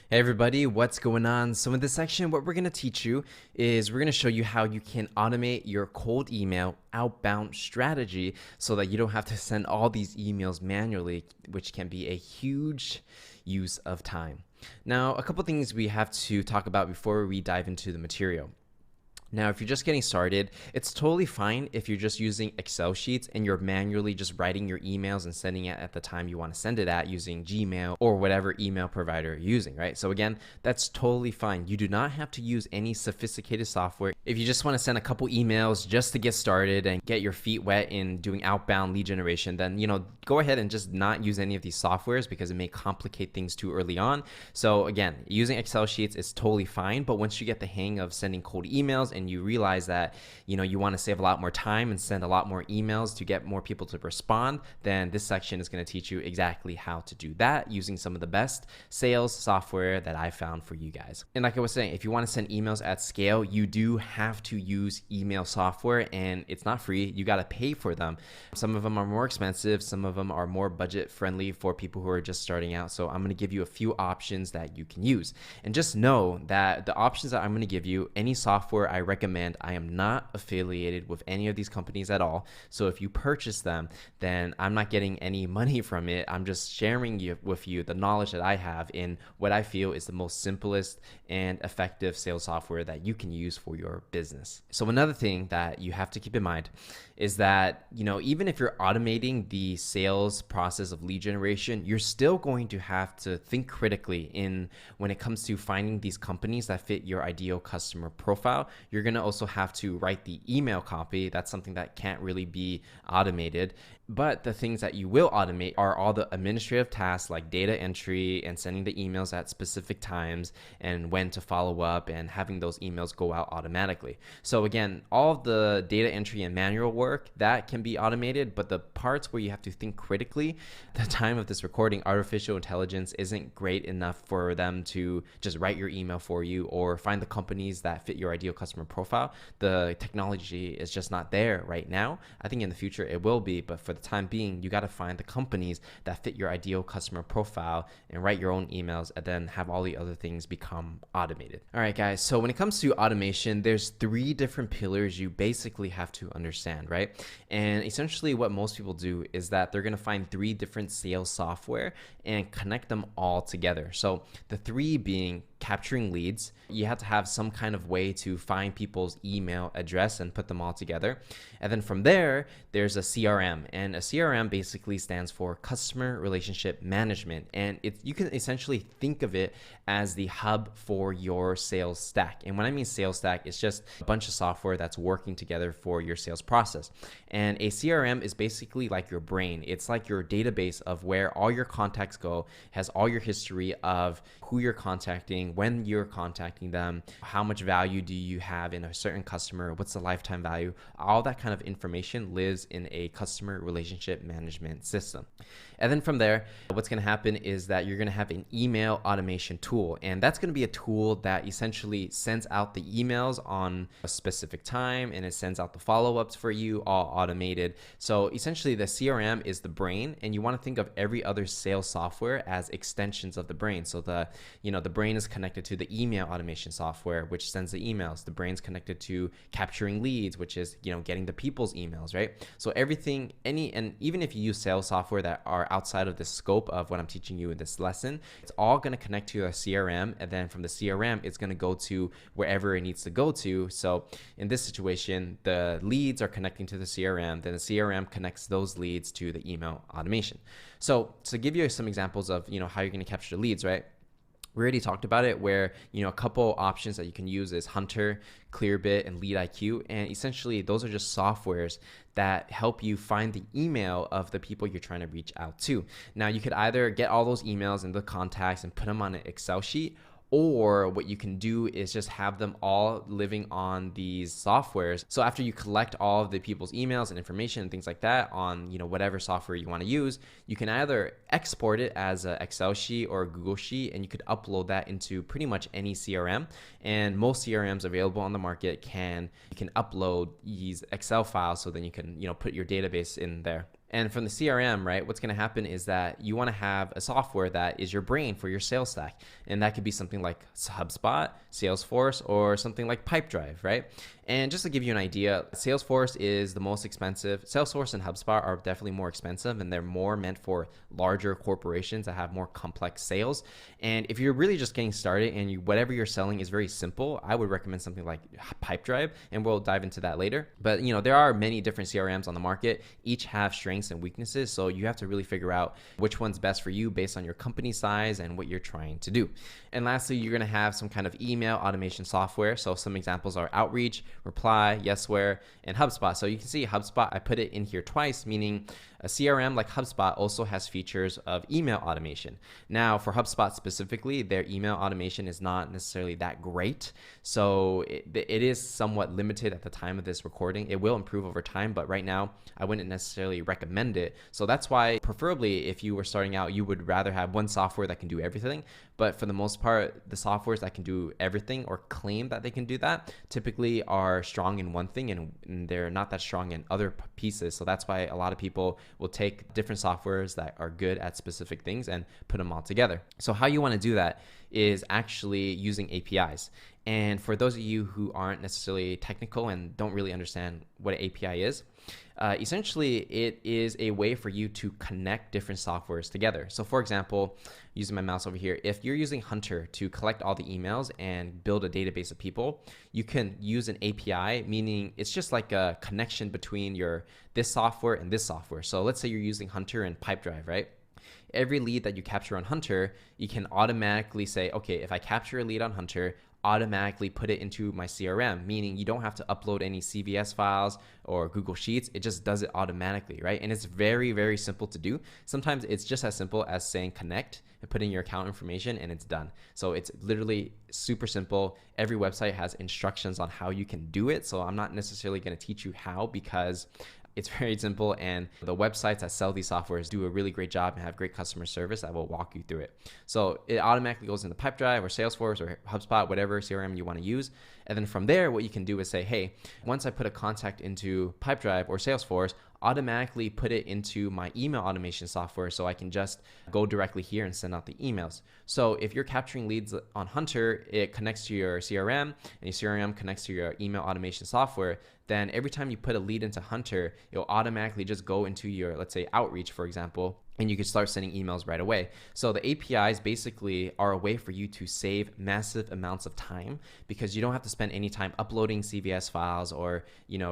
Hey everybody, what's going on? So in this section, what we're going to teach you is we're going to show you how you can automate your cold email outbound strategy so that you don't have to send all these emails manually, which can be a huge use of time. Now, a couple things we have to talk about before we dive into the material. Now, if you're just getting started, it's totally fine if you're just using Excel sheets and you're manually just writing your emails and sending it at the time you want to send it at using Gmail or whatever email provider you're using, right? So again, that's totally fine. You do not have to use any sophisticated software. If you just want to send a couple emails just to get started and get your feet wet in doing outbound lead generation, then, go ahead and just not use any of these softwares because it may complicate things too early on. So again, using Excel sheets is totally fine, but once you get the hang of sending cold emails and you realize that you want to save a lot more time and send a lot more emails to get more people to respond, then this section is going to teach you exactly how to do that using some of the best sales software that I found for you guys. And like I was saying, if you want to send emails at scale, you do have to use email software, and it's not free. You got to pay for them. Some of them are more expensive, some of them are more budget friendly for people who are just starting out. So I'm going to give you a few options that you can use, and just know that the options that I'm going to give you, any software I recommend, I am not affiliated with any of these companies at all. So if you purchase them, then I'm not getting any money from it. I'm just sharing with you the knowledge that I have in what I feel is the most simplest and effective sales software that you can use for your business. So another thing that you have to keep in mind is that, even if you're automating the sales process of lead generation, you're still going to have to think critically in when it comes to finding these companies that fit your ideal customer profile. You're going to also have to write the email copy. That's something that can't really be automated. But the things that you will automate are all the administrative tasks like data entry and sending the emails at specific times and when to follow up and having those emails go out automatically. So again, all of the data entry and manual work that can be automated, but the parts where you have to think critically, the time of this recording, artificial intelligence isn't great enough for them to just write your email for you or find the companies that fit your ideal customer profile. The technology is just not there right now. I think in the future it will be, but for the time being, you got to find the companies that fit your ideal customer profile and write your own emails and then have all the other things become automated. All right, guys. So when it comes to automation, there's 3 different pillars you basically have to understand, right? And essentially what most people do is that they're going to find 3 different sales software and connect them all together. So the 3 being capturing leads. You have to have some kind of way to find people's email address and put them all together. And then from there, there's a CRM. And a CRM basically stands for Customer Relationship Management. And you can essentially think of it as the hub for your sales stack. And when I mean sales stack, it's just a bunch of software that's working together for your sales process. And a CRM is basically like your brain. It's like your database of where all your contacts go, has all your history of who you're contacting, when you're contacting them, how much value do you have in a certain customer, what's the lifetime value. All that kind of information lives in a customer relationship management system. And then from there, what's going to happen is that you're going to have an email automation tool. And that's going to be a tool that essentially sends out the emails on a specific time, and it sends out the follow-ups for you, all automated. So essentially the CRM is the brain, and you want to think of every other sales software as extensions of the brain. So the brain is connected to the email automation software, which sends the emails. The brain's connected to capturing leads, which is, getting the people's emails, right? So everything, and even if you use sales software that are outside of the scope of what I'm teaching you in this lesson, it's all going to connect to a CRM. And then from the CRM, it's going to go to wherever it needs to go to. So in this situation, the leads are connecting to the CRM, then the CRM connects those leads to the email automation. So to give you some examples of, how you're going to capture the leads, right? We already talked about it where, a couple options that you can use is Hunter, Clearbit, and Lead IQ. And essentially those are just softwares that help you find the email of the people you're trying to reach out to. Now you could either get all those emails and the contacts and put them on an Excel sheet, or what you can do is just have them all living on these softwares. So after you collect all of the people's emails and information and things like that on, whatever software you want to use, you can either export it as an Excel sheet or a Google sheet, and you could upload that into pretty much any CRM. And most CRMs available on the market you can upload these Excel files, so then you can, put your database in there. And from the CRM, right, what's going to happen is that you want to have a software that is your brain for your sales stack. And that could be something like HubSpot, Salesforce, or something like Pipedrive, right? And just to give you an idea, Salesforce is the most expensive. Salesforce and HubSpot are definitely more expensive, and they're more meant for larger corporations that have more complex sales. And if you're really just getting started and whatever you're selling is very simple, I would recommend something like Pipedrive, and we'll dive into that later. But there are many different CRMs on the market. Each have strengths and weaknesses, so you have to really figure out which one's best for you based on your company size and what you're trying to do. And lastly, you're going to have some kind of email automation software. So some examples are Outreach, Reply, Yesware, and HubSpot. So you can see HubSpot, I put it in here twice, meaning a CRM like HubSpot also has features of email automation. Now, for HubSpot specifically, their email automation is not necessarily that great. So it is somewhat limited at the time of this recording. It will improve over time, but right now, I wouldn't necessarily recommend it. So that's why, preferably, if you were starting out, you would rather have one software that can do everything. But for the most part, the softwares that can do everything or claim that they can do that typically are strong in one thing and they're not that strong in other pieces. So that's why a lot of people will take different softwares that are good at specific things and put them all together. So how you want to do that is actually using APIs. And for those of you who aren't necessarily technical and don't really understand what an API is, essentially it is a way for you to connect different softwares together. So for example, using my mouse over here, if you're using Hunter to collect all the emails and build a database of people, you can use an API, meaning it's just like a connection between this software and this software. So let's say you're using Hunter and Pipedrive, right? Every lead that you capture on Hunter, you can automatically say, okay, if I capture a lead on Hunter, automatically put it into my CRM, meaning you don't have to upload any CVS files or Google Sheets. It just does it automatically, right? And it's very, very simple to do. Sometimes it's just as simple as saying connect and put in your account information and it's done. So it's literally super simple. Every website has instructions on how you can do it. So I'm not necessarily going to teach you how because it's very simple, and the websites that sell these softwares do a really great job and have great customer service that will walk you through it. So it automatically goes into Pipedrive or Salesforce or HubSpot, whatever CRM you want to use. And then from there, what you can do is say, hey, once I put a contact into Pipedrive or Salesforce, automatically put it into my email automation software so I can just go directly here and send out the emails. So if you're capturing leads on Hunter, it connects to your CRM and your CRM connects to your email automation software. Then every time you put a lead into Hunter, it'll automatically just go into your, let's say, Outreach, for example, and you can start sending emails right away. So the APIs basically are a way for you to save massive amounts of time because you don't have to spend any time uploading CVS files or,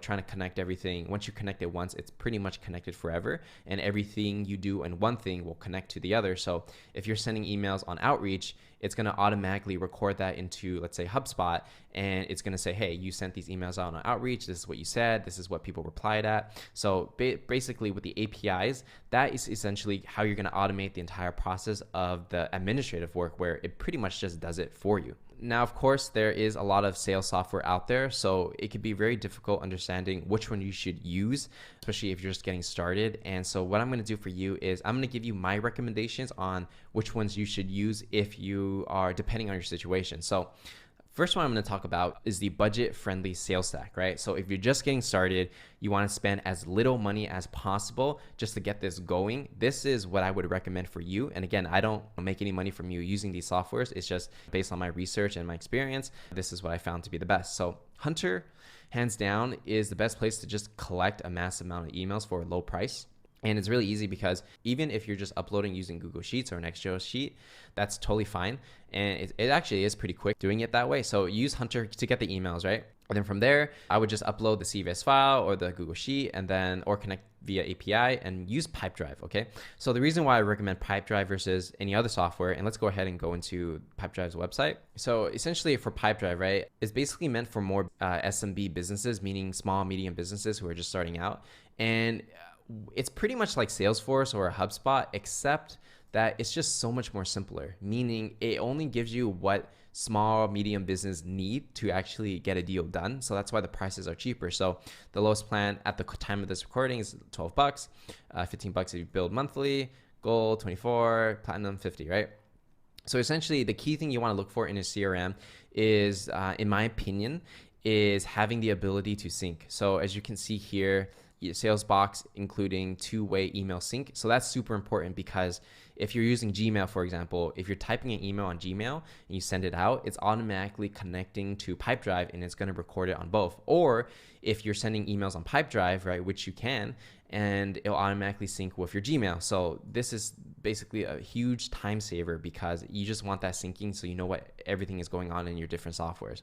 trying to connect everything. Once you connect it once, it's pretty much connected forever, and everything you do in one thing will connect to the other. So if you're sending emails on Outreach, it's going to automatically record that into, let's say, HubSpot, and it's going to say, hey, you sent these emails out on Outreach. This is what you said. This is what people replied at. So basically with the APIs, that is essentially how you're going to automate the entire process of the administrative work where it pretty much just does it for you. Now, of course, there is a lot of sales software out there, so it could be very difficult understanding which one you should use, especially if you're just getting started. And so what I'm going to do for you is I'm going to give you my recommendations on which ones you should use if you are depending on your situation. So first one I'm going to talk about is the budget-friendly sales stack, right? So if you're just getting started, you want to spend as little money as possible just to get this going. This is what I would recommend for you. And again, I don't make any money from you using these softwares. It's just based on my research and my experience. This is what I found to be the best. So Hunter, hands down, is the best place to just collect a massive amount of emails for a low price. And it's really easy because even if you're just uploading using Google Sheets or an Excel sheet, that's totally fine. And it actually is pretty quick doing it that way. So use Hunter to get the emails, right? And then from there, I would just upload the CVS file or the Google Sheet or connect via API and use Pipedrive, okay? So the reason why I recommend Pipedrive versus any other software, and let's go ahead and go into Pipedrive's website. So essentially for Pipedrive, right, it's basically meant for more SMB businesses, meaning small, medium businesses who are just starting out. And it's pretty much like Salesforce or a HubSpot, except that it's just so much more simpler, meaning it only gives you what small, medium business need to actually get a deal done. So that's why the prices are cheaper. So the lowest plan at the time of this recording is $12, $15 if you build monthly, gold 24, platinum 50, right? So essentially the key thing you want to look for in a CRM is, in my opinion, is having the ability to sync. So as you can see here, sales box including two-way email sync. So that's super important, because if you're using Gmail, for example, if you're typing an email on Gmail and you send it out, it's automatically connecting to Pipedrive and it's going to record it on both. Or if you're sending emails on Pipedrive, right, which you can, and it'll automatically sync with your Gmail. So this is basically a huge time saver, because you just want that syncing so you know what everything is going on in your different softwares.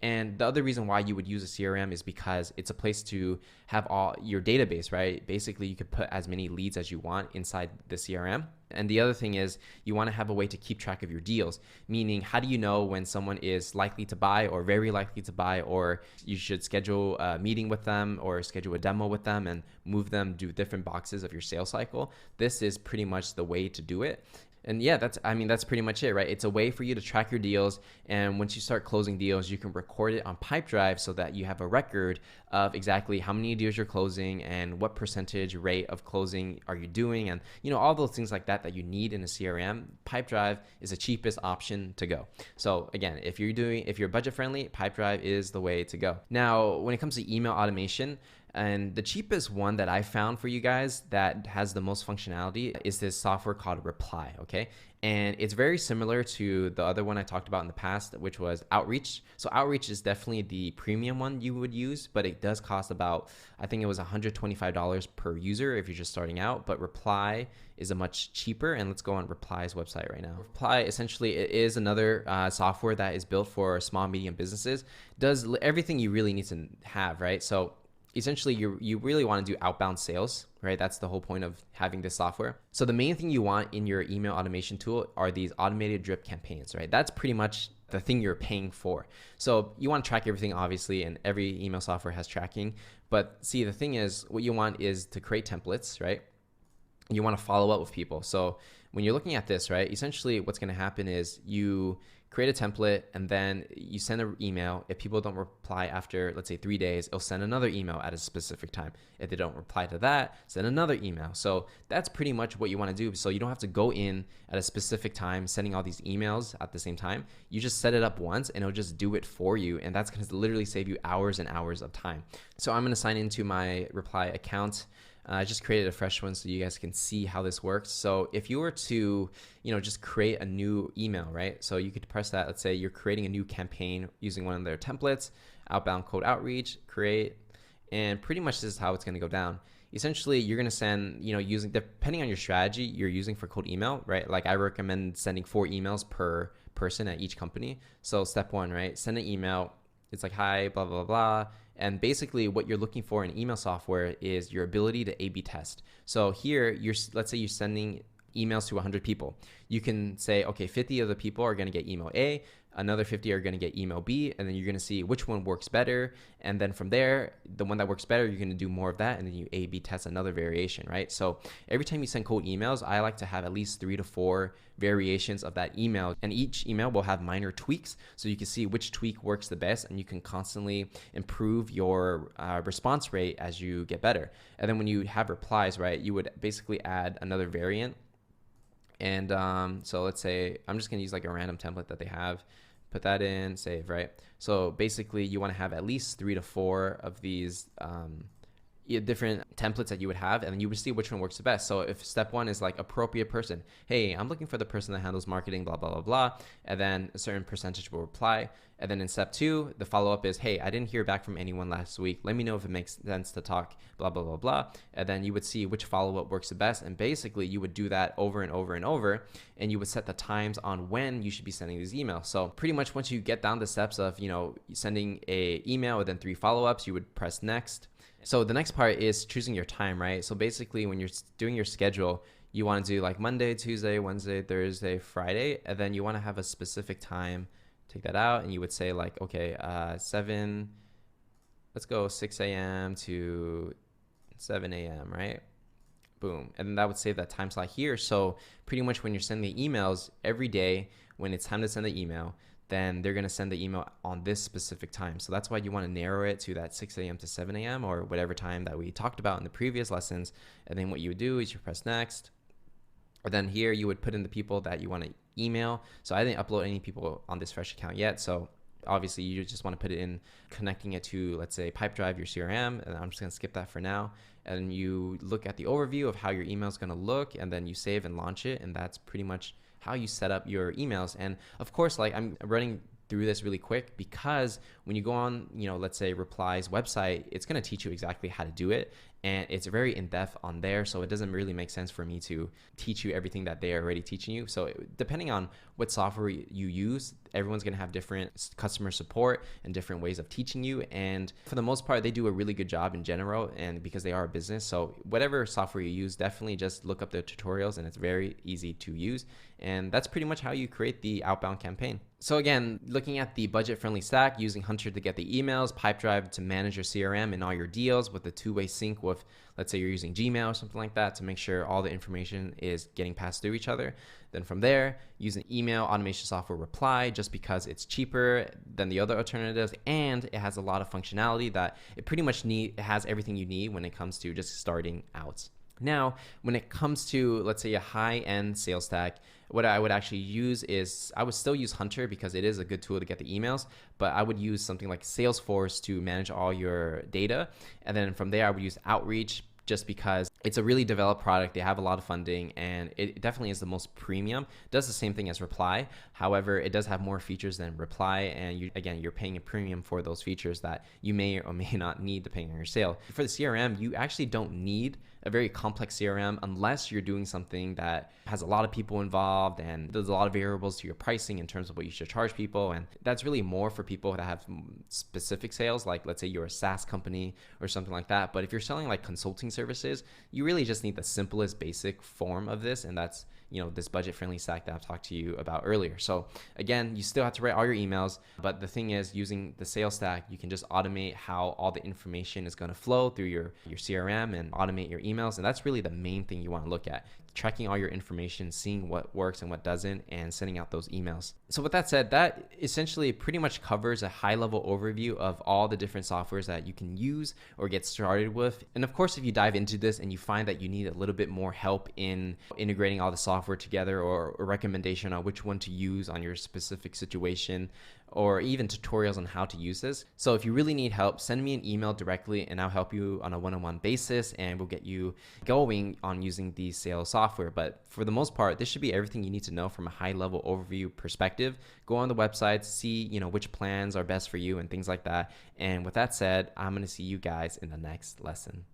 And the other reason why you would use a CRM is because it's a place to have all your database, right? Basically, you could put as many leads as you want inside the CRM. And the other thing is you want to have a way to keep track of your deals, meaning how do you know when someone is likely to buy or very likely to buy, or you should schedule a meeting with them or schedule a demo with them and move them to different boxes of your sales cycle. This is pretty much the way to do it. And yeah, that's pretty much it, right? It's a way for you to track your deals. And once you start closing deals, you can record it on Pipedrive so that you have a record of exactly how many deals you're closing and what percentage rate of closing are you doing. And, all those things like that you need in a CRM. Pipedrive is the cheapest option to go. So again, if you're budget friendly, Pipedrive is the way to go. Now, when it comes to email automation, and the cheapest one that I found for you guys that has the most functionality is this software called Reply, okay? And it's very similar to the other one I talked about in the past, which was Outreach. So Outreach is definitely the premium one you would use, but it does cost about, I think it was $125 per user if you're just starting out. But Reply is a much cheaper, and let's go on Reply's website right now. Reply, essentially, it is another software that is built for small, medium businesses. Does everything you really need to have, right? So essentially, you really want to do outbound sales, right? That's the whole point of having this software. So the main thing you want in your email automation tool are these automated drip campaigns, right? That's pretty much the thing you're paying for. So you want to track everything, obviously, and every email software has tracking. But see, the thing is, what you want is to create templates, right? You want to follow up with people. So when you're looking at this, right, essentially what's going to happen is you create a template and then you send an email. If people don't reply after, let's say 3 days, it'll send another email at a specific time. If they don't reply to that, send another email. So that's pretty much what you want to do. So you don't have to go in at a specific time, sending all these emails at the same time. You just set it up once and it'll just do it for you. And that's going to literally save you hours and hours of time. So I'm going to sign into my Reply account. I just created a fresh one so you guys can see how this works. So if you were to, just create a new email, right? So you could press that. Let's say you're creating a new campaign using one of their templates, outbound cold outreach, create, and pretty much this is how it's going to go down. Essentially, you're going to send, using, depending on your strategy you're using for cold email, right? Like I recommend sending 4 emails per person at each company. So step 1, right? Send an email. It's like, hi, blah, blah, blah. And basically what you're looking for in email software is your ability to A/B test. So here, let's say you're sending emails to 100 people. You can say, okay, 50 of the people are going to get email A, another 50 are going to get email B, and then you're going to see which one works better. And then from there, the one that works better, you're going to do more of that, and then you A/B test another variation, right? So every time you send cold emails, I like to have at least 3 to 4 variations of that email, and each email will have minor tweaks so you can see which tweak works the best, and you can constantly improve your response rate as you get better. And then when you have replies, right, you would basically add another variant. And so let's say I'm just going to use like a random template that they have, put that in, save, right? So basically you want to have at least 3 to 4 of these different templates that you would have, and then you would see which one works the best. So if step 1 is like appropriate person, hey, I'm looking for the person that handles marketing, blah, blah, blah, blah, and then a certain percentage will reply. And then in step 2, the follow-up is, hey, I didn't hear back from anyone last week. Let me know if it makes sense to talk, blah, blah, blah, blah. And then you would see which follow-up works the best. And basically you would do that over and over and over, and you would set the times on when you should be sending these emails. So pretty much once you get down the steps of, sending a email and then 3 follow-ups, you would press next. So the next part is choosing your time, right? So basically when you're doing your schedule, you want to do like Monday, Tuesday, Wednesday, Thursday, Friday, and then you want to have a specific time. Take that out, and you would say like, okay, 6 a.m. to 7 a.m., right? Boom. And then that would save that time slot here. So pretty much when you're sending the emails every day, when it's time to send the email, then they're going to send the email on this specific time. So that's why you want to narrow it to that 6 a.m. to 7 a.m. or whatever time that we talked about in the previous lessons. And then what you would do is you press next. And then here you would put in the people that you want to email. So I didn't upload any people on this fresh account yet. So Obviously, you just want to put it in, connecting it to, let's say, Pipedrive, your CRM, and I'm just going to skip that for now. And you look at the overview of how your email is going to look, and then you save and launch it. And that's pretty much how you set up your emails. And of course, like, I'm running through this really quick because when you go on, let's say Reply's website, it's going to teach you exactly how to do it. And it's very in-depth on there, so it doesn't really make sense for me to teach you everything that they're already teaching you. So depending on what software you use, everyone's going to have different customer support and different ways of teaching you. And for the most part, they do a really good job in general, and because they are a business. So whatever software you use, definitely just look up the tutorials, and it's very easy to use. And that's pretty much how you create the outbound campaign. So again, looking at the budget-friendly stack, using Hunter to get the emails, Pipedrive to manage your CRM and all your deals with a two-way sync with, let's say you're using Gmail or something like that to make sure all the information is getting passed through each other. Then from there, using email automation software Reply just because it's cheaper than the other alternatives, and it has a lot of functionality that it pretty much it has everything you need when it comes to just starting out. Now, when it comes to, let's say, a high-end sales stack, what I would actually use is, I would still use Hunter because it is a good tool to get the emails, but I would use something like Salesforce to manage all your data. And then from there, I would use Outreach just because it's a really developed product. They have a lot of funding, and it definitely is the most premium. It does the same thing as Reply. However, it does have more features than Reply, and you're paying a premium for those features that you may or may not need depending on your sale. For the CRM, you actually don't need a very complex CRM unless you're doing something that has a lot of people involved and there's a lot of variables to your pricing in terms of what you should charge people. And that's really more for people that have specific sales, like let's say you're a SaaS company or something like that. But if you're selling like consulting services, you really just need the simplest basic form of this, and that's this budget-friendly stack that I've talked to you about earlier. So again, you still have to write all your emails, but the thing is, using the sales stack, you can just automate how all the information is going to flow through your CRM and automate your emails. And that's really the main thing you want to look at: tracking all your information, seeing what works and what doesn't, and sending out those emails. So with that said, that essentially pretty much covers a high-level overview of all the different softwares that you can use or get started with. And of course, if you dive into this and you find that you need a little bit more help in integrating all the software together, or a recommendation on which one to use on your specific situation, or even tutorials on how to use this. So if you really need help, send me an email directly and I'll help you on a one-on-one basis, and we'll get you going on using the sales software. But for the most part, this should be everything you need to know from a high-level overview perspective. Go on the website, see which plans are best for you and things like that. And with that said, I'm going to see you guys in the next lesson.